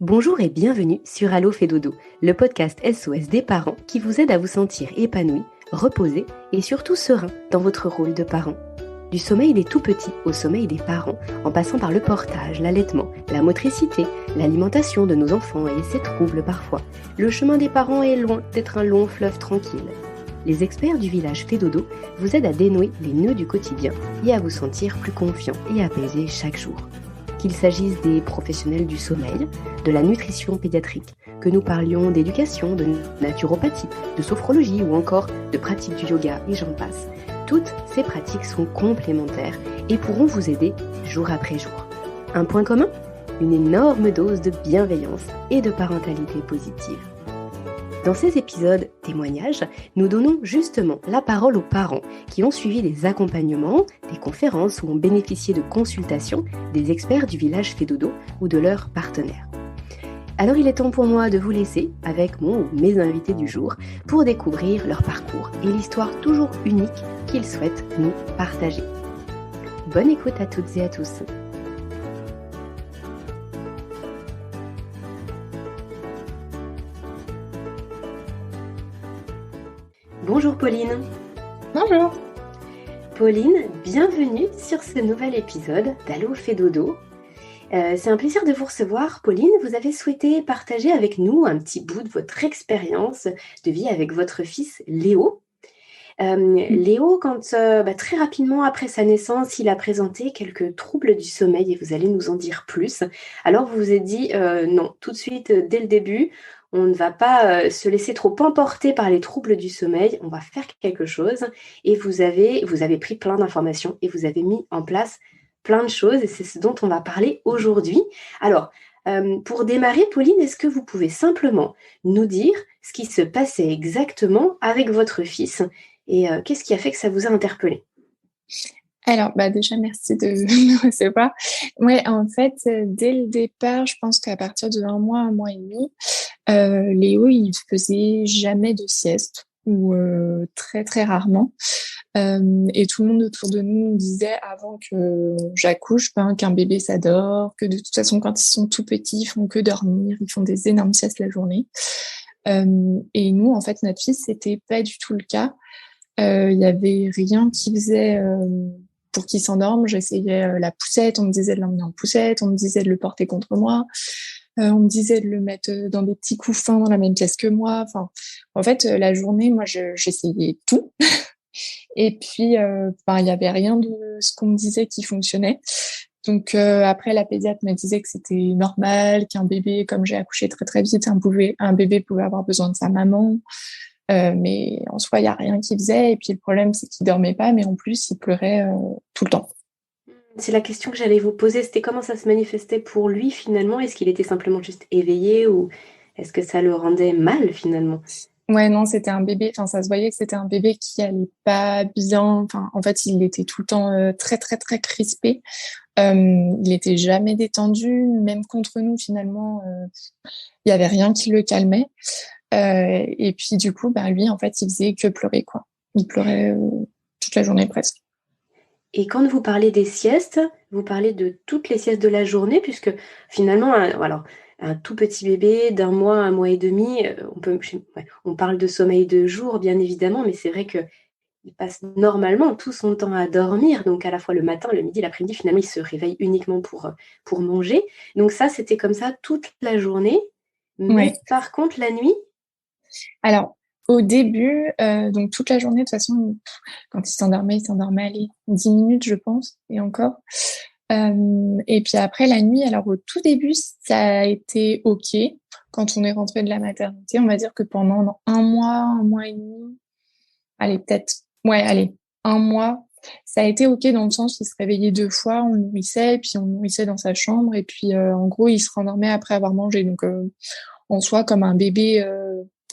Bonjour et bienvenue sur Allo fait dodo, le podcast SOS des parents qui vous aide à vous sentir épanoui, reposé et surtout serein dans votre rôle de parent. Du sommeil des tout-petits au sommeil des parents, en passant par le portage, l'allaitement, la motricité, l'alimentation de nos enfants et ses troubles parfois, le chemin des parents est loin d'être un long fleuve tranquille. Les experts du village fait dodo vous aident à dénouer les nœuds du quotidien et à vous sentir plus confiant et apaisé chaque jour. Qu'il s'agisse des professionnels du sommeil, de la nutrition pédiatrique, que nous parlions d'éducation, de naturopathie, de sophrologie ou encore de pratique du yoga et j'en passe. Toutes ces pratiques sont complémentaires et pourront vous aider jour après jour. Un point commun ? Une énorme dose de bienveillance et de parentalité positive. Dans ces épisodes témoignages, nous donnons justement la parole aux parents qui ont suivi des accompagnements, des conférences ou ont bénéficié de consultations des experts du village fait dodo ou de leurs partenaires. Alors il est temps pour moi de vous laisser avec mon ou mes invités du jour pour découvrir leur parcours et l'histoire toujours unique qu'ils souhaitent nous partager. Bonne écoute à toutes et à tous. Bonjour Pauline. Bonjour. Pauline, bienvenue sur ce nouvel épisode d'Allo fait dodo. C'est un plaisir de vous recevoir. Pauline, vous avez souhaité partager avec nous un petit bout de votre expérience de vie avec votre fils Léo. Léo, très rapidement après sa naissance, il a présenté quelques troubles du sommeil et vous allez nous en dire plus. Alors vous vous êtes dit non, tout de suite, dès le début, on ne va pas se laisser trop emporter par les troubles du sommeil, on va faire quelque chose. Et vous avez pris plein d'informations et vous avez mis en place plein de choses et c'est ce dont on va parler aujourd'hui. Alors, pour démarrer, Pauline, est-ce que vous pouvez simplement nous dire ce qui se passait exactement avec votre fils et qu'est-ce qui a fait que ça vous a interpellé ? Alors, déjà, merci de me recevoir. Ouais, en fait, dès le départ, je pense qu'à partir de un mois et demi, Léo, il faisait jamais de sieste ou très, très rarement. Et tout le monde autour de nous me disait avant que j'accouche qu'un bébé s'adore, que de toute façon, quand ils sont tout petits, ils font que dormir, ils font des énormes siestes la journée. Et nous, en fait, notre fils, c'était pas du tout le cas. Il y avait rien qui faisait pour qu'il s'endorme. J'essayais la poussette, on me disait de l'emmener en poussette, on me disait de le porter contre moi, on me disait de le mettre dans des petits couffins dans la même pièce que moi. Enfin, en fait, la journée, moi, j'essayais tout. Et puis, il y avait rien de ce qu'on me disait qui fonctionnait. Donc après, la pédiatre me disait que c'était normal, qu'un bébé, comme j'ai accouché très très vite, un bébé pouvait avoir besoin de sa maman. Mais en soi, il n'y a rien qui faisait. Et puis le problème, c'est qu'il dormait pas, mais en plus, il pleurait tout le temps. C'est la question que j'allais vous poser, c'était comment ça se manifestait pour lui finalement ? Est-ce qu'il était simplement juste éveillé ou est-ce que ça le rendait mal finalement ? Ouais, non, c'était un bébé. Enfin, ça se voyait que c'était un bébé qui allait pas bien. Enfin, en fait, il était tout le temps très, très, très crispé. Il était jamais détendu, même contre nous finalement. Il y avait rien qui le calmait. Et puis du coup, lui, en fait, il faisait que pleurer, quoi. Il pleurait toute la journée presque. Et quand vous parlez des siestes, vous parlez de toutes les siestes de la journée, puisque finalement, un tout petit bébé d'un mois, un mois et demi, on parle de sommeil de jour, bien évidemment, mais c'est vrai qu'il passe normalement tout son temps à dormir, donc à la fois le matin, le midi, l'après-midi, finalement, il se réveille uniquement pour manger. Donc ça, c'était comme ça toute la journée, mais Ouais. par contre, la nuit ? Alors, au début, donc toute la journée, de toute façon, quand il s'endormait, allez, 10 minutes, je pense, et encore. Et puis après, la nuit, alors au tout début, ça a été OK. Quand on est rentré de la maternité, on va dire que pendant un mois et demi, un mois, ça a été OK dans le sens qu'il se réveillait 2 fois, on le nourrissait, et puis on le nourrissait dans sa chambre, et puis en gros, il se rendormait après avoir mangé. Donc, en soi, comme un bébé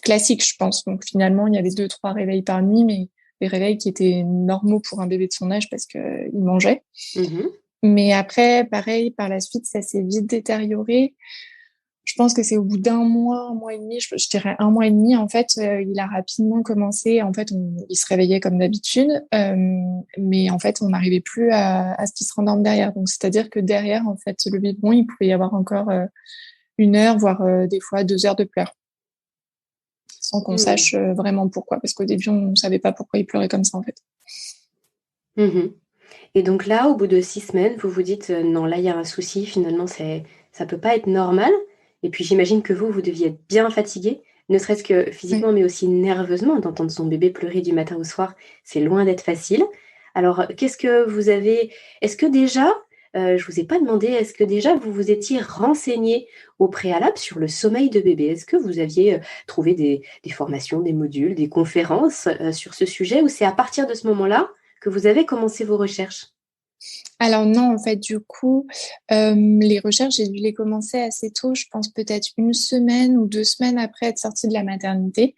classique, je pense. Donc finalement, il y avait 2-3 réveils par nuit, mais des réveils qui étaient normaux pour un bébé de son âge parce qu'il mangeait. Mmh. Mais après, pareil, par la suite, ça s'est vite détérioré. Je pense que c'est au bout d'un mois, un mois et demi, je dirais un mois et demi, en fait, il a rapidement commencé. En fait, il se réveillait comme d'habitude, mais en fait, on n'arrivait plus à ce qu'il se rendorme derrière. Donc, c'est-à-dire que derrière, en fait, le biberon, il pouvait y avoir encore 1 heure, voire des fois 2 heures de pleurs, sans qu'on sache vraiment pourquoi. Parce qu'au début, on ne savait pas pourquoi il pleurait comme ça, en fait. Et donc là, au bout de 6 semaines, vous vous dites, non, là, il y a un souci, finalement, ça peut pas être normal. Et puis j'imagine que vous deviez être bien fatigué, ne serait-ce que Oui. physiquement, mais aussi nerveusement, d'entendre son bébé pleurer du matin au soir, c'est loin d'être facile. Alors, qu'est-ce que vous avez... Est-ce que déjà, je vous ai pas demandé, est-ce que déjà vous vous étiez renseigné au préalable sur le sommeil de bébé? Est-ce que vous aviez trouvé des formations, des modules, des conférences sur ce sujet, ou c'est à partir de ce moment-là que vous avez commencé vos recherches? Alors non, en fait, du coup, les recherches, j'ai dû les commencer assez tôt, je pense peut-être 1 semaine ou 2 semaines après être sortie de la maternité.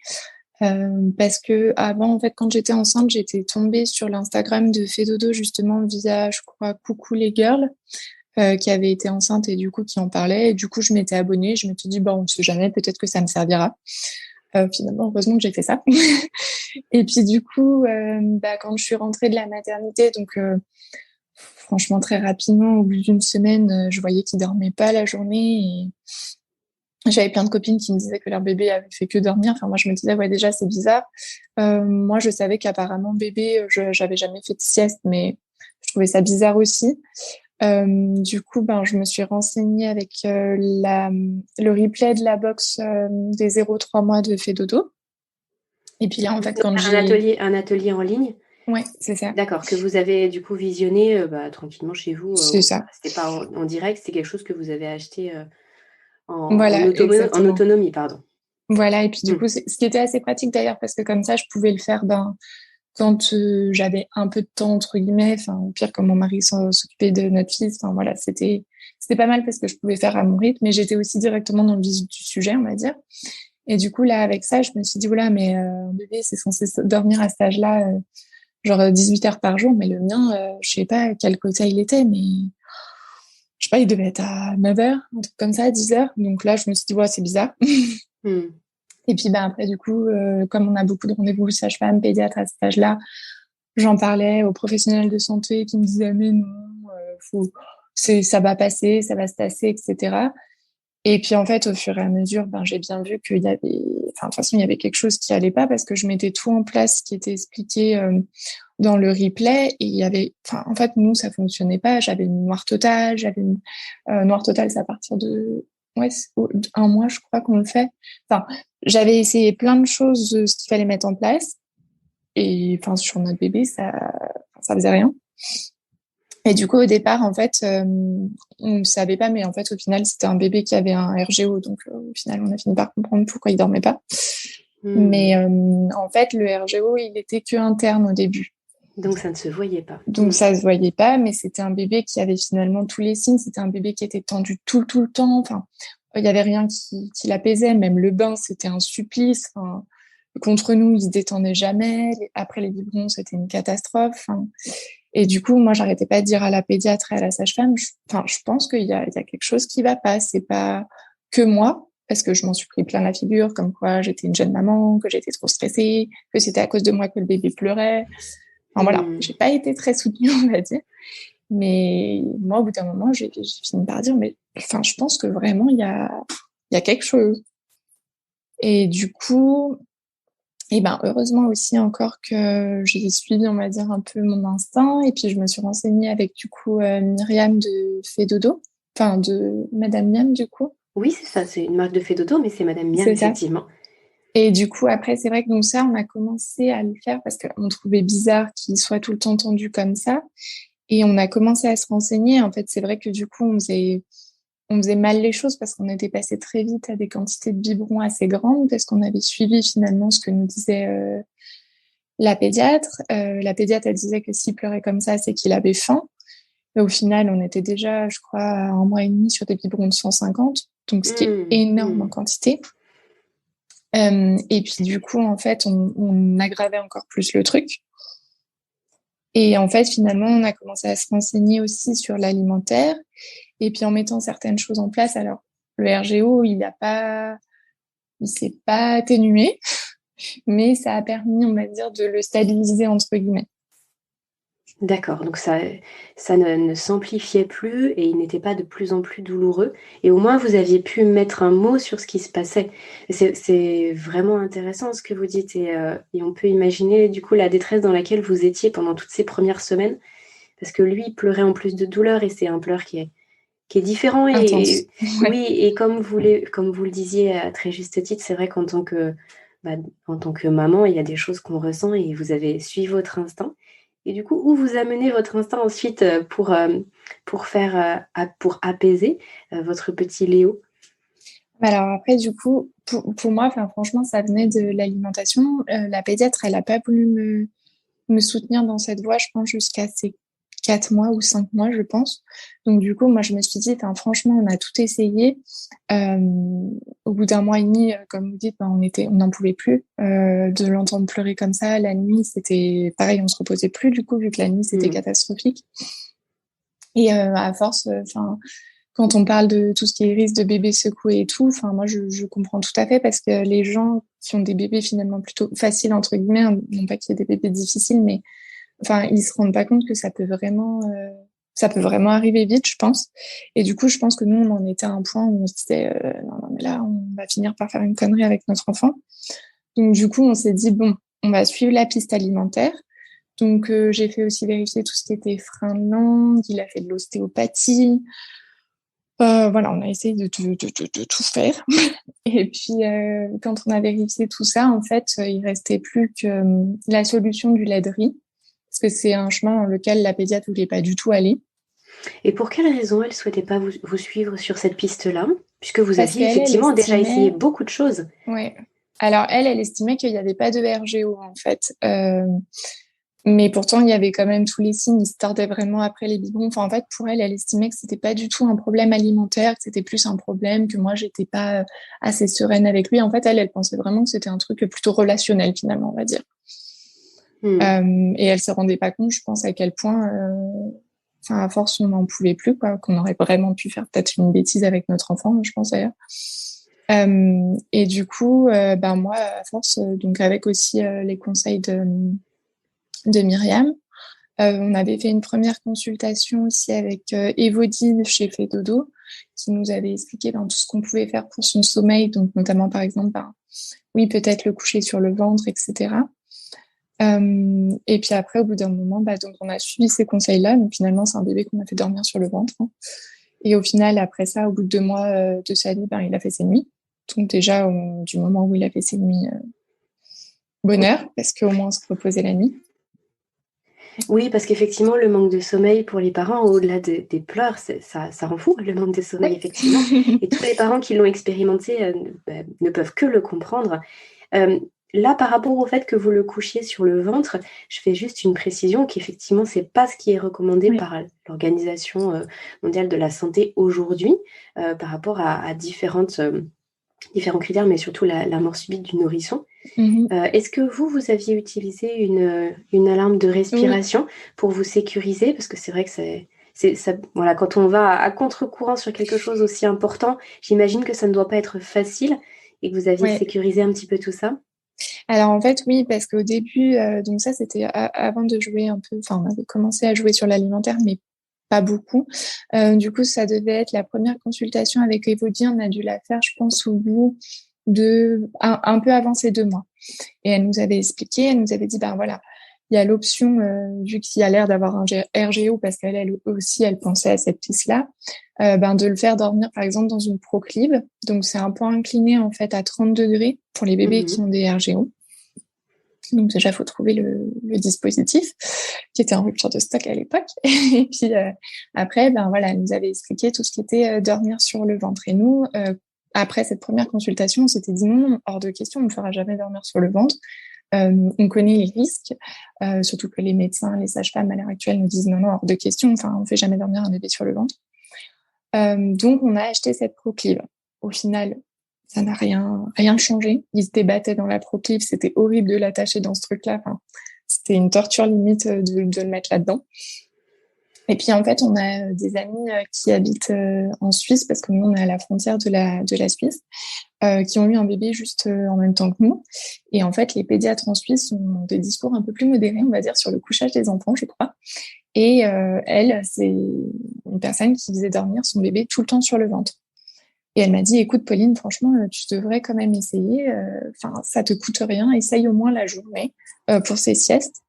Parce qu'avant, en fait, quand j'étais enceinte, j'étais tombée sur l'Instagram de Fedodo, justement, via, je crois, Coucou les girls, qui avait été enceinte et du coup, qui en parlait. Et du coup, je m'étais abonnée. Je m'étais dit, bon, on sait jamais, peut-être que ça me servira. Finalement, heureusement que j'ai fait ça. Et puis, du coup, quand je suis rentrée de la maternité, donc, franchement, très rapidement, au bout d'1 semaine, je voyais qu'il dormait pas la journée. Et j'avais plein de copines qui me disaient que leur bébé avait fait que dormir. Enfin, moi, je me disais, ouais, déjà, c'est bizarre. Moi, je savais qu'apparemment, bébé, j'avais jamais fait de sieste, mais je trouvais ça bizarre aussi. Du coup, je me suis renseignée avec le replay de la box des 0-3 mois de Fedodo. Et puis là, en fait, quand j'ai... Un atelier en ligne, Ouais, c'est ça. d'accord, que vous avez du coup visionné tranquillement chez vous. C'est ça. C'était pas en direct, c'était quelque chose que vous avez acheté Voilà, en exactement. autonomie, pardon. Voilà, et puis du Hmm. coup, ce qui était assez pratique d'ailleurs, parce que comme ça, je pouvais le faire quand j'avais un peu de temps, entre guillemets, enfin, au pire, quand mon mari s'occupait de notre fils, enfin voilà, c'était pas mal parce que je pouvais faire à mon rythme, mais j'étais aussi directement dans le vif du sujet, on va dire. Et du coup, là, avec ça, je me suis dit, voilà, mais un bébé, c'est censé dormir à cet âge-là, genre 18 heures par jour, mais le mien, je sais pas à quel quota il était, mais je sais pas, il devait être à 9 heures, un truc comme ça, 10 heures. Donc là, je me suis dit, ouais, c'est bizarre. Hmm. Et puis après, du coup, comme on a beaucoup de rendez-vous sage-femme, pédiatre à cet âge-là, j'en parlais aux professionnels de santé qui me disaient, mais non, ça va passer, ça va se tasser, etc. Et puis en fait, au fur et à mesure, j'ai bien vu qu'il y avait, enfin, de toute façon, il y avait quelque chose qui allait pas parce que je mettais tout en place qui était expliqué dans le replay et il y avait, enfin, en fait, nous, ça fonctionnait pas. J'avais une noire totale, noire totale, c'est à partir de, ouais, 1 mois, je crois qu'on le fait. Enfin, j'avais essayé plein de choses, ce qu'il fallait mettre en place et enfin, sur notre bébé, ça faisait rien. Et du coup, au départ, en fait, on ne savait pas, mais en fait, au final, c'était un bébé qui avait un RGO. Donc, au final, on a fini par comprendre pourquoi il dormait pas. Mais en fait, le RGO, il était que interne au début. Donc ça ne se voyait pas. Donc, ça se voyait pas, mais c'était un bébé qui avait finalement tous les signes. C'était un bébé qui était tendu tout le temps. Enfin, il y avait rien qui l'apaisait. Même le bain, c'était un supplice. Enfin, contre nous, il se détendait jamais. Après les biberons, c'était une catastrophe. Enfin, et du coup, moi, j'arrêtais pas de dire à la pédiatre et à la sage-femme, je pense qu'il y a quelque chose qui va pas. C'est pas que moi, parce que je m'en suis pris plein la figure, comme quoi j'étais une jeune maman, que j'étais trop stressée, que c'était à cause de moi que le bébé pleurait. Enfin voilà, j'ai pas été très soutenue, on va dire. Mais moi, au bout d'un moment, j'ai fini par dire, mais enfin, je pense que vraiment, il y a quelque chose. Et du coup, et heureusement aussi encore que j'ai suivi, on va dire, un peu mon instinct. Et puis, je me suis renseignée avec, du coup, Myriam de Fedodo, enfin, de Madame Miam, du coup. Oui, c'est ça, c'est une marque de Fedodo, mais c'est Madame Miam, C'est ça. effectivement. Et du coup, après, c'est vrai que donc ça, on a commencé à le faire parce qu'on trouvait bizarre qu'il soit tout le temps tendu comme ça. Et on a commencé à se renseigner. En fait, c'est vrai que du coup, on faisait mal les choses parce qu'on était passé très vite à des quantités de biberons assez grandes parce qu'on avait suivi finalement ce que nous disait la pédiatre. La pédiatre, elle disait que s'il pleurait comme ça, c'est qu'il avait faim. Mais au final, on était déjà, je crois, à 1 mois et demi sur des biberons de 150, donc ce qui est énorme en quantité. Et puis du coup, en fait, on aggravait encore plus le truc. Et en fait, finalement, on a commencé à se renseigner aussi sur l'alimentaire. Et puis en mettant certaines choses en place, alors le RGO, il s'est pas atténué, mais ça a permis, on va dire, de le stabiliser entre guillemets. D'accord, donc ça ne s'amplifiait plus et il n'était pas de plus en plus douloureux et au moins vous aviez pu mettre un mot sur ce qui se passait. C'est vraiment intéressant ce que vous dites et on peut imaginer du coup la détresse dans laquelle vous étiez pendant toutes ces premières semaines parce que lui, il pleurait en plus de douleur et c'est un pleur qui est différent Intense. et Ouais. oui et comme vous le disiez à très juste titre, c'est vrai bah, en tant que maman, il y a des choses qu'on ressent et vous avez suivi votre instinct et du coup, où vous amenez votre instinct ensuite, pour faire, pour apaiser, votre petit Léo? Alors après, du coup, pour moi, enfin, franchement, ça venait de l'alimentation. La pédiatre, elle a pas voulu me soutenir dans cette voie, je pense, jusqu'à ces 4 mois ou 5 mois, je pense. Donc, du coup, moi, je me suis dit, enfin, franchement, on a tout essayé. Euh, Au bout d'un mois et demi, comme vous dites, ben, on n'en pouvait plus de l'entendre pleurer comme ça. La nuit, c'était pareil, on se reposait plus, du coup, vu que la nuit, c'était Mmh. catastrophique. Et à force, enfin, quand on parle de tout ce qui est risque de bébés secoués et tout, enfin, moi, je comprends tout à fait parce que les gens qui ont des bébés finalement plutôt faciles, entre guillemets, hein, non pas qu'il y ait des bébés difficiles, mais enfin, ils se rendent pas compte que ça peut vraiment arriver vite, je pense. Et du coup, je pense que nous, on en était à un point où on se disait, non, non, mais là, on va finir par faire une connerie avec notre enfant. Donc, du coup, on s'est dit, bon, on va suivre la piste alimentaire. Donc, j'ai fait aussi vérifier tout ce qui était frein de langue, il a fait de l'ostéopathie. Voilà, on a essayé de tout faire. Et puis, quand on a vérifié tout ça, en fait, il restait plus que la solution du lait de riz, parce que c'est un chemin dans lequel la pédiatre voulait pas du tout aller, Et pour quelle raison elle souhaitait pas vous suivre sur cette piste-là? Puisque vous parce aviez qu'elle, elle effectivement déjà essayé estimait, beaucoup de choses. ouais. Alors elle estimait qu'il n'y avait pas de RGO en fait. Mais pourtant, il y avait quand même tous les signes, il se tardait vraiment après les biberons. Enfin, en fait, pour elle, elle estimait que c'était pas du tout un problème alimentaire, que c'était plus un problème, que moi, j'étais pas assez sereine avec lui. En fait, elle pensait vraiment que c'était un truc plutôt relationnel, finalement, on va dire. Mmh. Et elle se rendait pas compte, je pense, à quel point, enfin, à force, on n'en pouvait plus, quoi, qu'on aurait vraiment pu faire peut-être une bêtise avec notre enfant, je pense d'ailleurs. Et du coup, ben moi, à force, donc avec aussi les conseils de Myriam, on avait fait une première consultation aussi avec Evodine chez Fedodo, qui nous avait expliqué ben, tout ce qu'on pouvait faire pour son sommeil, donc notamment par exemple, ben, oui, peut-être le coucher sur le ventre, etc. Et puis après, au bout d'un moment, bah, donc on a suivi ces conseils-là. Donc finalement, c'est un bébé qu'on a fait dormir sur le ventre, hein. Et au final, après ça, au bout de 2 mois de sa vie, ben, il a fait ses nuits. Donc déjà, du moment où il a fait ses nuits, bonheur, parce qu'au moins on se reposait la nuit. Oui, parce qu'effectivement, le manque de sommeil pour les parents, au-delà des pleurs, ça rend fou, le manque de sommeil, Ouais. effectivement. Et tous les parents qui l'ont expérimenté ne peuvent que le comprendre. Euh, Là, par rapport au fait que vous le couchiez sur le ventre, je fais juste une précision qu'effectivement, c'est pas ce qui est recommandé Ouais. par l'Organisation mondiale de la santé aujourd'hui, par rapport à différents critères, mais surtout la mort subite du nourrisson. Mhm. Est-ce que vous aviez utilisé une alarme de Oui. respiration pour vous sécuriser? Parce que c'est vrai que voilà, quand on va à contre-courant sur quelque chose aussi important, j'imagine que ça ne doit pas être facile et que vous aviez Ouais. sécurisé un petit peu tout ça. Alors en fait, oui, parce qu'au début, donc ça c'était avant de jouer un peu, enfin on avait commencé à jouer sur l'alimentaire, mais pas beaucoup. Du coup, ça devait être la première consultation avec Evody, on a dû la faire, je pense, au bout de un peu avant ces 2 mois. Et elle nous avait expliqué, elle nous avait dit, ben voilà, il y a l'option, vu qu'il y a l'air d'avoir un RGO, parce qu'elle aussi, elle pensait à cette piste-là, ben de le faire dormir, par exemple, dans une proclive. Donc, c'est un point incliné, en fait, à 30 degrés pour les bébés qui Mhm. ont des RGO. Donc, déjà, il faut trouver le dispositif qui était en rupture de stock à l'époque. Et puis, après, ben voilà, elle nous avait expliqué tout ce qui était dormir sur le ventre. Et nous, après cette première consultation, on s'était dit non, hors de question, on ne fera jamais dormir sur le ventre. On connaît les risques, surtout que les médecins, les sages-femmes à l'heure actuelle nous disent non, non, hors de question, enfin, on ne fait jamais dormir un bébé sur le ventre. Donc, on a acheté cette proclive. Au final, ça n'a rien changé. Il se débattait dans la proclive, c'était horrible de l'attacher dans ce truc-là. Enfin, c'était une torture limite de le mettre là-dedans. Et puis, en fait, on a des amis qui habitent en Suisse, parce que nous, on est à la frontière de la Suisse, qui ont eu un bébé juste en même temps que nous. Et en fait, les pédiatres en Suisse ont des discours un peu plus modérés, on va dire, sur le couchage des enfants, je crois. Et elle, c'est une personne qui faisait dormir son bébé tout le temps sur le ventre. Et elle m'a dit, écoute, Pauline, franchement, tu devrais quand même essayer. Enfin, ça te coûte rien. Essaye au moins la journée pour ces siestes.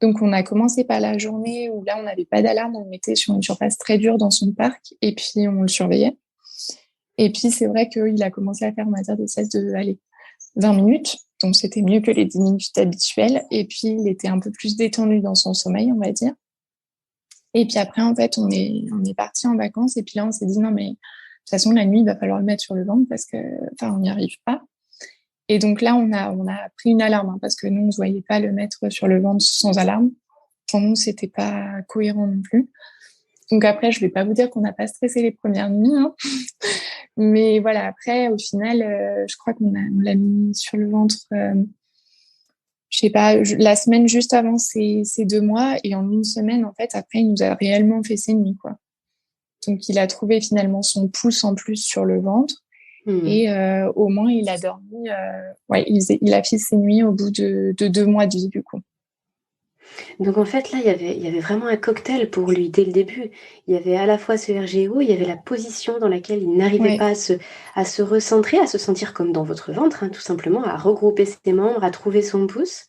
Donc, on a commencé par la journée où là, on n'avait pas d'alarme. On le mettait sur une surface très dure dans son parc et puis on le surveillait. Et puis, c'est vrai qu'il a commencé à faire, on va dire, des siestes de, allez, 20 minutes. Donc, c'était mieux que les 10 minutes habituelles. Et puis, il était un peu plus détendu dans son sommeil, on va dire. Et puis après, en fait, on est parti en vacances. Et puis là, on s'est dit, non, mais de toute façon, la nuit, il va falloir le mettre sur le ventre parce que, enfin, on n'y arrive pas. Et donc là, on a pris une alarme, hein, parce que nous, on ne voyait pas le mettre sur le ventre sans alarme. Pour nous, c'était pas cohérent non plus. Donc après, je vais pas vous dire qu'on n'a pas stressé les premières nuits, hein. Mais voilà, après, au final, je crois on l'a mis sur le ventre, je sais pas, la semaine juste avant ces 2 mois. Et en une semaine, en fait, après, il nous a réellement fait ses nuits, quoi. Donc, il a trouvé finalement son pouce en plus sur le ventre. Et au moins, il a dormi. Ouais, il a fait ses nuits au bout de 2 mois de vie, du coup. Donc en fait, là, il y avait vraiment un cocktail pour lui dès le début. Il y avait à la fois ce RGO, il y avait la position dans laquelle il n'arrivait pas à se recentrer, à se sentir comme dans votre ventre, hein, tout simplement, à regrouper ses membres, à trouver son pouce.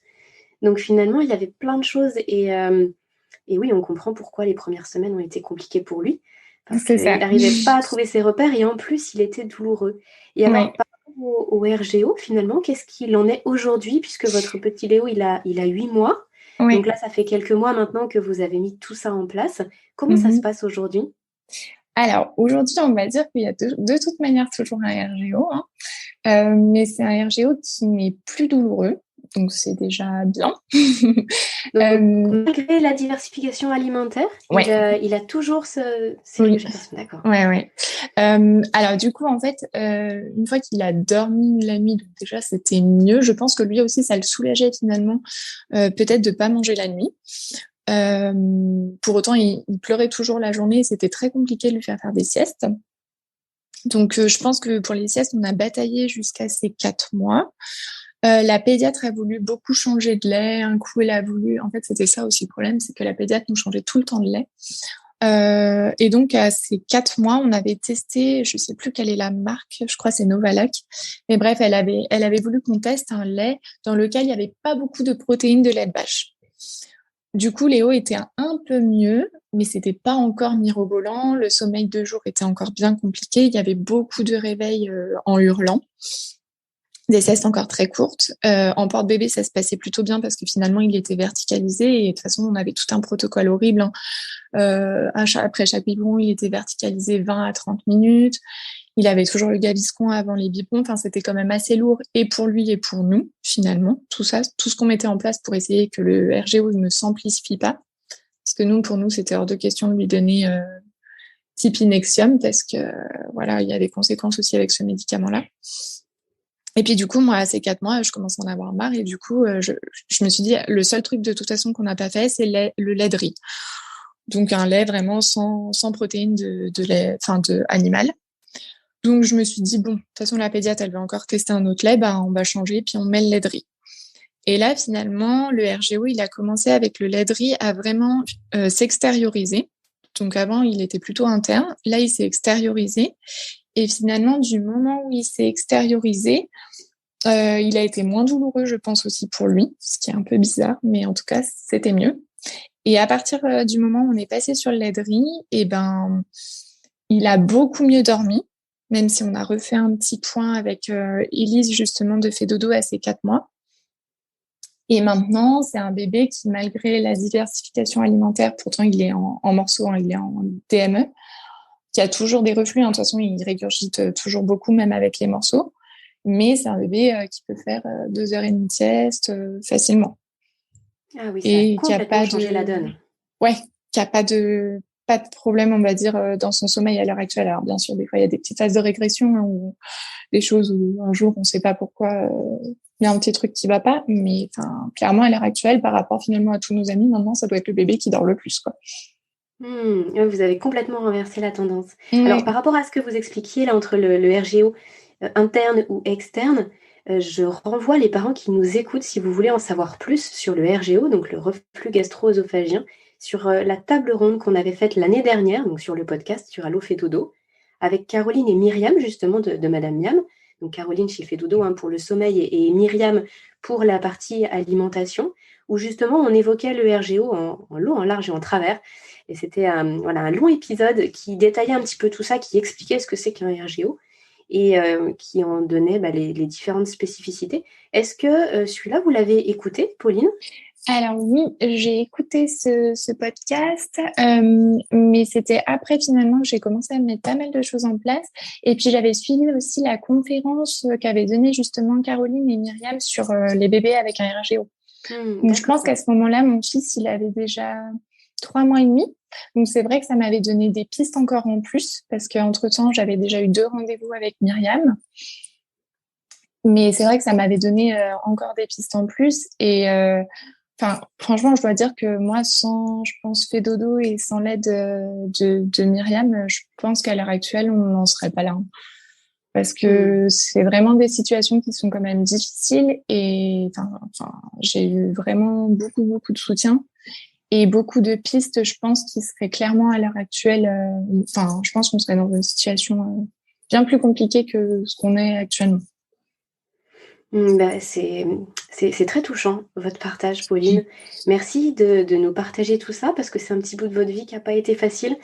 Donc finalement, il y avait plein de choses. Et oui, on comprend pourquoi les premières semaines ont été compliquées pour lui. Parce C'est qu'il ça. n'arrivait pas à trouver ses repères et en plus, il était douloureux. Et alors, Ouais. par rapport au RGO, finalement, qu'est-ce qu'il en est aujourd'hui, puisque votre petit Léo, il a 8 mois. Donc Ouais. là, ça fait quelques mois maintenant que vous avez mis tout ça en place. Comment ça se Mhm. passe aujourd'hui? Alors, aujourd'hui, on va dire qu'il y a de toute manière toujours un RGO, hein. Mais c'est un RGO qui n'est plus douloureux. Donc, c'est déjà bien. Donc, Euh, malgré la diversification alimentaire, ouais. il a toujours ces Oui. régurgitations. D'accord. Ouais, ouais. Alors du coup, en fait, une fois qu'il a dormi la nuit, donc déjà c'était mieux. Je pense que lui aussi, ça le soulageait finalement, peut-être de pas manger la nuit. Pour autant, il pleurait toujours la journée. C'était très compliqué de lui faire des siestes. Donc, je pense que pour les siestes, on a bataillé jusqu'à ces 4 mois. La pédiatre a voulu beaucoup changer de lait. Un coup, elle a voulu. En fait, c'était ça aussi le problème, c'est que la pédiatre nous changeait tout le temps de lait. Et donc, à ces 4 mois, on avait testé, je sais plus quelle est la marque, je crois que c'est Novalac. Mais bref, elle avait voulu qu'on teste un lait dans lequel il n'y avait pas beaucoup de protéines de lait de vache. Du coup, Léo était un peu mieux, mais c'était pas encore mirobolant. Le sommeil de jour était encore bien compliqué. Il y avait beaucoup de réveils en hurlant. Des siestes encore très courtes. En porte-bébé, ça se passait plutôt bien parce que finalement, il était verticalisé et de toute façon, on avait tout un protocole horrible, hein. Après chaque biberon, il était verticalisé 20 à 30 minutes. Il avait toujours le gaviscon avant les biberons. Enfin, c'était quand même assez lourd et pour lui et pour nous, finalement. Tout ça, tout ce qu'on mettait en place pour essayer que le RGO ne s'amplifie pas. Parce que nous, pour nous, c'était hors de question de lui donner type Nexium parce que voilà, il y a des conséquences aussi avec ce médicament-là. Et puis du coup, moi, à ces 4 mois, je commence à en avoir marre et du coup, je me suis dit, le seul truc de toute façon qu'on n'a pas fait, c'est le lait de riz. Donc un lait vraiment sans protéines de lait, enfin de animal. Donc je me suis dit, bon, de toute façon, la pédiatre, elle va encore tester un autre lait, bah, on va changer, puis on met le lait de riz. Et là, finalement, le RGO, il a commencé avec le lait de riz à vraiment s'extérioriser. Donc avant, il était plutôt interne. Là, il s'est extériorisé. Et finalement, du moment où il s'est extériorisé, il a été moins douloureux, je pense aussi pour lui, ce qui est un peu bizarre, mais en tout cas, c'était mieux. Et à partir du moment où on est passé sur le lait de riz, et ben, il a beaucoup mieux dormi, même si on a refait un petit point avec Elise, justement, de Fedodo à ses 4 mois. Et maintenant, c'est un bébé qui, malgré la diversification alimentaire, pourtant il est en morceaux, hein, il est en DME, qui a toujours des reflux, hein, de toute façon, il régurgite toujours beaucoup, même avec les morceaux. Mais c'est un bébé qui peut faire 2 heures et demie de sieste facilement. Ah oui, ça a Et qui a complètement pas changé la de, donne. ouais, qui a pas de problème, on va dire, dans son sommeil à l'heure actuelle. Alors bien sûr, des fois il y a des petites phases de régression, hein, ou des choses où un jour on sait pas pourquoi il y a un petit truc qui va pas, mais enfin clairement à l'heure actuelle, par rapport finalement à tous nos amis, maintenant ça doit être le bébé qui dort le plus, quoi. Ouais, vous avez complètement renversé la tendance. Alors, Ouais. par rapport à ce que vous expliquiez là entre le RGO interne ou externe, je renvoie les parents qui nous écoutent, si vous voulez en savoir plus sur le RGO, donc le reflux gastro-œsophagien, sur la table ronde qu'on avait faite l'année dernière, donc sur le podcast, sur Allo fait dodo, avec Caroline et Myriam, justement, de Madame Miam. Donc Caroline chez Fait Dodo pour le sommeil et Myriam pour la partie alimentation, où justement on évoquait le RGO en long, en large et en travers. Et c'était un long épisode qui détaillait un petit peu tout ça, qui expliquait ce que c'est qu'un RGO et qui en donnait les différentes spécificités. Est-ce que celui-là, vous l'avez écouté, Pauline? Alors oui, j'ai écouté ce podcast, mais c'était après finalement que j'ai commencé à mettre pas mal de choses en place. Et puis j'avais suivi aussi la conférence qu'avaient donnée justement Caroline et Myriam sur les bébés avec un RGO. Donc je pense qu'à ce moment-là, mon fils, il avait déjà 3 mois et demi. Donc c'est vrai que ça m'avait donné des pistes encore en plus, parce qu'entre-temps, j'avais déjà eu 2 rendez-vous avec Myriam. Mais c'est vrai que ça m'avait donné encore des pistes en plus. Et franchement, je dois dire que moi, sans, je pense, Fait Dodo et sans l'aide de Myriam, je pense qu'à l'heure actuelle, on n'en serait pas là. Parce que c'est vraiment des situations qui sont quand même difficiles. Et j'ai eu vraiment beaucoup, beaucoup de soutien et beaucoup de pistes, je pense, qui seraient clairement à l'heure actuelle. Je pense qu'on serait dans une situation bien plus compliquée que ce qu'on est actuellement. C'est très touchant, votre partage, Pauline. Merci de nous partager tout ça, parce que c'est un petit bout de votre vie qui n'a pas été facile.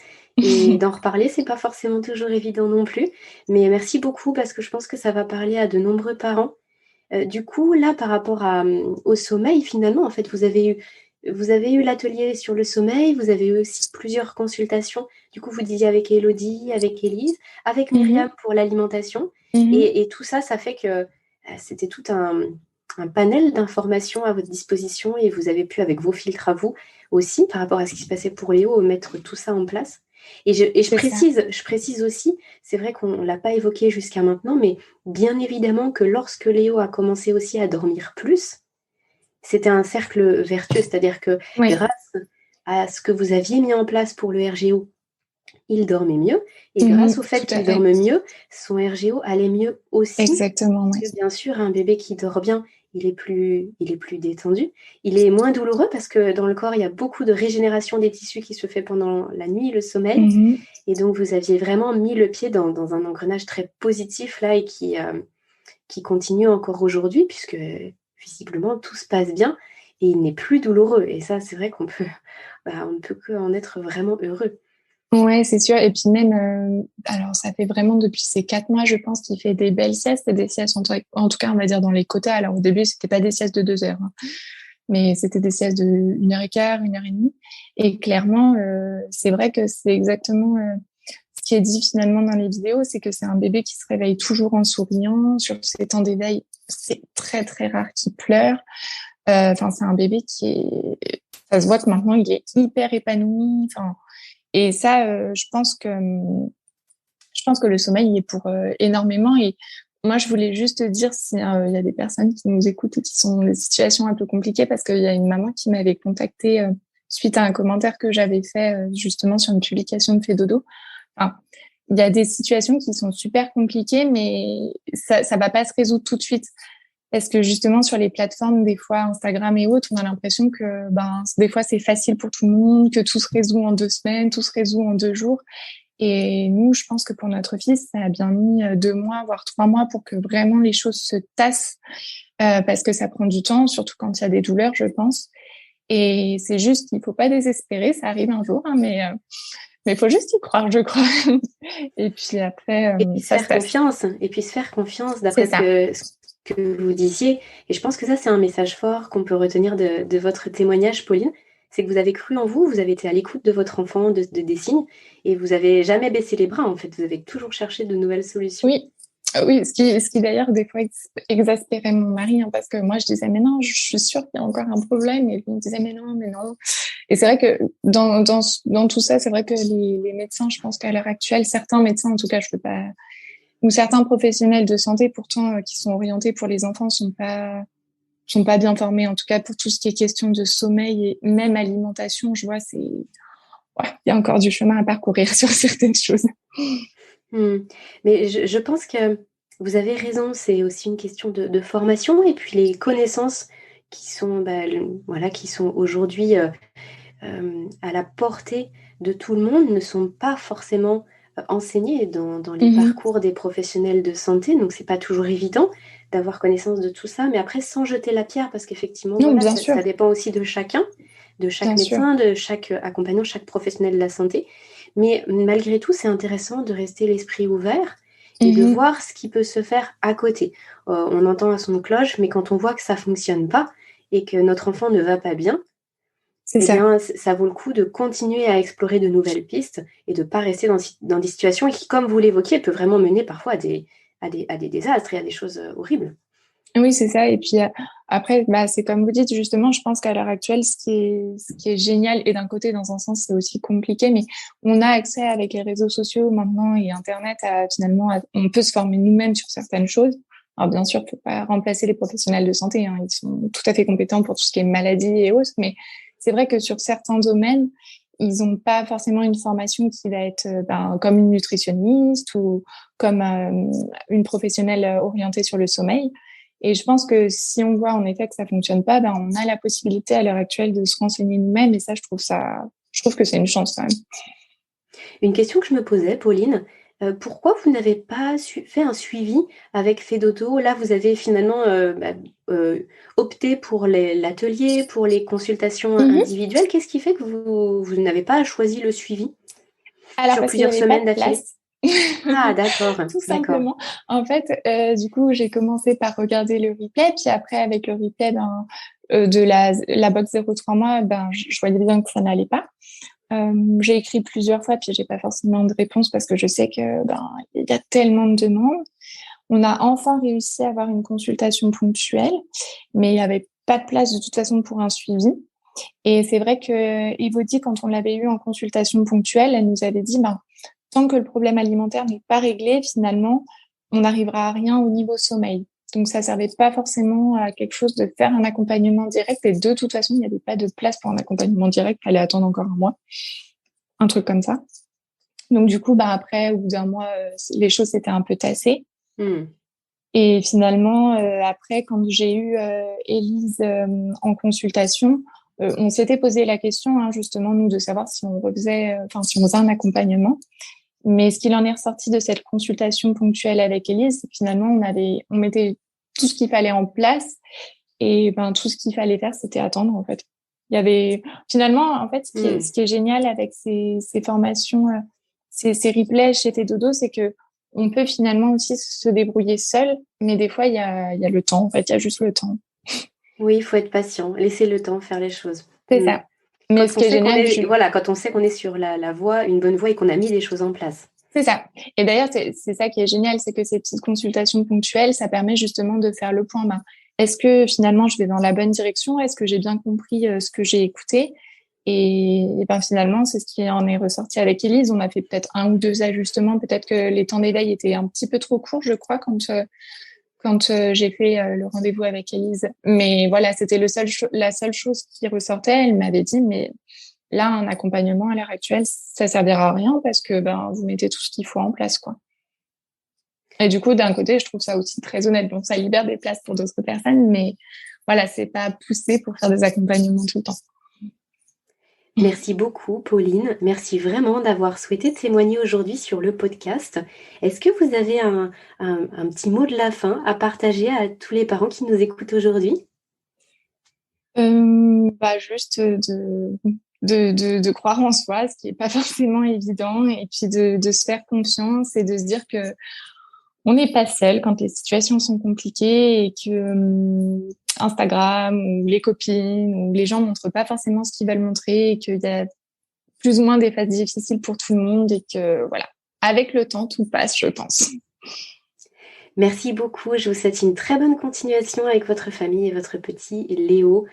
Et d'en reparler, c'est pas forcément toujours évident non plus. Mais merci beaucoup, parce que je pense que ça va parler à de nombreux parents. Du coup, là, par rapport au sommeil, finalement, en fait, vous avez eu l'atelier sur le sommeil, vous avez eu aussi plusieurs consultations. Du coup, vous disiez avec Élodie, avec Élise, avec Myriam pour l'alimentation. Et tout ça, ça fait que c'était tout un panel d'informations à votre disposition et vous avez pu, avec vos filtres à vous aussi, par rapport à ce qui se passait pour Léo, mettre tout ça en place. Et je précise aussi, c'est vrai qu'on ne l'a pas évoqué jusqu'à maintenant, mais bien évidemment que lorsque Léo a commencé aussi à dormir plus, c'était un cercle vertueux, c'est-à-dire que grâce à ce que vous aviez mis en place pour le RGO, il dormait mieux. Et grâce au fait qu'il dorme mieux, son RGO allait mieux aussi. Exactement, parce que bien sûr, un bébé qui dort bien, il est plus détendu. Il est moins douloureux parce que dans le corps, il y a beaucoup de régénération des tissus qui se fait pendant la nuit, le sommeil. Et donc, vous aviez vraiment mis le pied dans un engrenage très positif là et qui continue encore aujourd'hui puisque visiblement, tout se passe bien et il n'est plus douloureux. Et ça, c'est vrai qu'on peut, on ne peut qu'en être vraiment heureux. Ouais, c'est sûr. Et puis même, alors ça fait vraiment depuis ces 4 mois, je pense, qu'il fait des belles siestes et des siestes, en tout cas, on va dire dans les quotas. Alors au début, c'était pas des siestes de 2 heures, hein, mais c'était des siestes de 1h15, 1h30. Et clairement, c'est vrai que c'est exactement ce qui est dit finalement dans les vidéos, c'est que c'est un bébé qui se réveille toujours en souriant. Sur ses temps d'éveil, c'est très très rare qu'il pleure. C'est un bébé ça se voit que maintenant il est hyper épanoui. Et ça, je pense que le sommeil il est pour énormément. Et moi, je voulais juste dire s'il y a des personnes qui nous écoutent et qui sont dans des situations un peu compliquées, parce qu'il y a une maman qui m'avait contactée suite à un commentaire que j'avais fait justement sur une publication de Fait Dodo. Il y a des situations qui sont super compliquées, mais ça va pas se résoudre tout de suite. Parce que justement, sur les plateformes, des fois, Instagram et autres, on a l'impression que des fois, c'est facile pour tout le monde, que tout se résout en 2 semaines, tout se résout en 2 jours. Et nous, je pense que pour notre fils, ça a bien mis 2 mois, voire 3 mois pour que vraiment les choses se tassent, parce que ça prend du temps, surtout quand il y a des douleurs, je pense. Et c'est juste qu'il faut pas désespérer, ça arrive un jour, hein, mais il faut juste y croire, je crois. Et puis après, Et puis se faire confiance. Et puis se faire confiance d'après ce que vous disiez. Et je pense que ça, c'est un message fort qu'on peut retenir de votre témoignage, Pauline. C'est que vous avez cru en vous, vous avez été à l'écoute de votre enfant, des signes, et vous n'avez jamais baissé les bras, en fait. Vous avez toujours cherché de nouvelles solutions. Oui, ce qui d'ailleurs des fois exaspérait mon mari, hein, parce que moi je disais mais non, je suis sûre qu'il y a encore un problème, et lui me disait mais non. Et c'est vrai que dans tout ça, c'est vrai que les médecins, je pense qu'à l'heure actuelle, certains médecins, en tout cas, je peux pas, ou certains professionnels de santé pourtant qui sont orientés pour les enfants sont pas bien formés, en tout cas pour tout ce qui est question de sommeil et même alimentation. Je vois, ouais, il y a encore du chemin à parcourir sur certaines choses. Mais je pense que vous avez raison, c'est aussi une question de formation et puis les connaissances qui sont, voilà, qui sont aujourd'hui à la portée de tout le monde ne sont pas forcément enseignées dans les parcours des professionnels de santé, donc c'est pas toujours évident d'avoir connaissance de tout ça, mais après sans jeter la pierre, parce qu'effectivement voilà, ça dépend aussi de chacun, de chaque médecin, de chaque accompagnant, chaque professionnel de la santé, mais malgré tout c'est intéressant de rester l'esprit ouvert et de voir ce qui peut se faire à côté. On entend à son cloche, mais quand on voit que ça fonctionne pas et que notre enfant ne va pas bien, bien, ça vaut le coup de continuer à explorer de nouvelles pistes et de ne pas rester dans des situations qui, comme vous l'évoquiez, peuvent vraiment mener parfois à des désastres et à des choses horribles. Oui, c'est ça. Et puis après, c'est comme vous dites, justement, je pense qu'à l'heure actuelle, ce qui est génial, et d'un côté, dans un sens, c'est aussi compliqué, mais on a accès avec les réseaux sociaux maintenant et Internet on peut se former nous-mêmes sur certaines choses. Alors bien sûr, il ne faut pas remplacer les professionnels de santé, hein, ils sont tout à fait compétents pour tout ce qui est maladie et autres, mais c'est vrai que sur certains domaines, ils n'ont pas forcément une formation qui va être comme une nutritionniste ou comme une professionnelle orientée sur le sommeil. Et je pense que si on voit en effet que ça fonctionne pas, on a la possibilité à l'heure actuelle de se renseigner nous-mêmes. Et ça, je trouve que c'est une chance quand même. Une question que je me posais, Pauline, pourquoi vous n'avez pas fait un suivi avec Fedodo? Là, vous avez finalement opté pour l'atelier, pour les consultations individuelles. Qu'est-ce qui fait que vous n'avez pas choisi le suivi sur plusieurs semaines d'affilée? Ah, d'accord. Tout simplement. En fait, du coup, j'ai commencé par regarder le replay, puis après, avec le replay de la box 0-3 mois, je voyais bien que ça n'allait pas. J'ai écrit plusieurs fois, puis j'ai pas forcément de réponse parce que je sais que il y a tellement de demandes. On a enfin réussi à avoir une consultation ponctuelle, mais il n'y avait pas de place de toute façon pour un suivi. Et c'est vrai que Elodie, quand on l'avait eu en consultation ponctuelle, elle nous avait dit, tant que le problème alimentaire n'est pas réglé, finalement, on n'arrivera à rien au niveau sommeil. Donc, ça servait pas forcément à quelque chose de faire un accompagnement direct. Et de toute façon, il n'y avait pas de place pour un accompagnement direct. Il fallait attendre encore un mois. Un truc comme ça. Donc, du coup, après, au bout d'un mois, les choses s'étaient un peu tassées. Et finalement, après, quand j'ai eu Élise en consultation, on s'était posé la question, justement, nous, de savoir si on faisait un accompagnement. Mais ce qu'il en est ressorti de cette consultation ponctuelle avec Élise, c'est que finalement, on mettait tout ce qu'il fallait en place et tout ce qu'il fallait faire, c'était attendre, en fait. Il y avait, finalement, en fait, ce qui est génial avec ces formations, ces replays chez Fedodo, c'est que on peut finalement aussi se débrouiller seul, mais des fois, il y a le temps, en fait, il y a juste le temps. Oui, il faut être patient, laisser le temps faire les choses. C'est ça. Mais ce qui est génial, voilà, quand on sait qu'on est sur la voie, une bonne voie et qu'on a mis les choses en place. C'est ça. Et d'ailleurs, c'est ça qui est génial, c'est que ces petites consultations ponctuelles, ça permet justement de faire le point. Est-ce que finalement, je vais dans la bonne direction? Est-ce que j'ai bien compris ce que j'ai écouté? Et finalement, c'est ce qui en est ressorti avec Élise. On a fait peut-être 1 ou 2 ajustements. Peut-être que les temps d'éveil étaient un petit peu trop courts, je crois, quand j'ai fait le rendez-vous avec Élise. Mais voilà, c'était la seule chose qui ressortait. Elle m'avait dit, mais là, un accompagnement à l'heure actuelle, ça servira à rien parce que vous mettez tout ce qu'il faut en place, quoi. Et du coup, d'un côté, je trouve ça aussi très honnête. Donc, ça libère des places pour d'autres personnes, mais voilà, c'est pas poussé pour faire des accompagnements tout le temps. Merci beaucoup, Pauline. Merci vraiment d'avoir souhaité témoigner aujourd'hui sur le podcast. Est-ce que vous avez un petit mot de la fin à partager à tous les parents qui nous écoutent aujourd'hui? Juste de croire en soi, ce qui n'est pas forcément évident, et puis de se faire confiance et de se dire que on n'est pas seul quand les situations sont compliquées et que Instagram ou les copines ou les gens montrent pas forcément ce qu'ils veulent montrer et qu'il y a plus ou moins des phases difficiles pour tout le monde et que voilà, avec le temps, tout passe, je pense. Merci beaucoup. Je vous souhaite une très bonne continuation avec votre famille et votre petit Léo.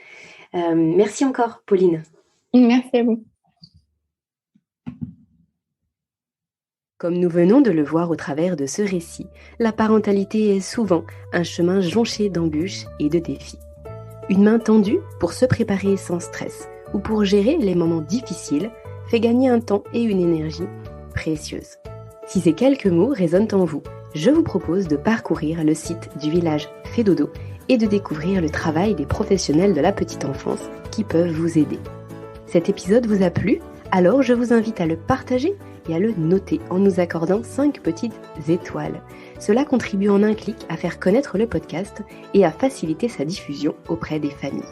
Merci encore, Pauline. Merci à vous. Comme nous venons de le voir au travers de ce récit, la parentalité est souvent un chemin jonché d'embûches et de défis. Une main tendue pour se préparer sans stress ou pour gérer les moments difficiles fait gagner un temps et une énergie précieuses. Si ces quelques mots résonnent en vous, je vous propose de parcourir le site du village Fedodo et de découvrir le travail des professionnels de la petite enfance qui peuvent vous aider. Cet épisode vous a plu? Alors je vous invite à le partager et à le noter en nous accordant 5 petites étoiles. Cela contribue en un clic à faire connaître le podcast et à faciliter sa diffusion auprès des familles.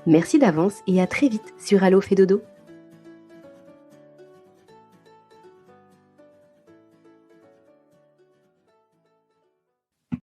Merci d'avance et à très vite sur Allo Fedodo.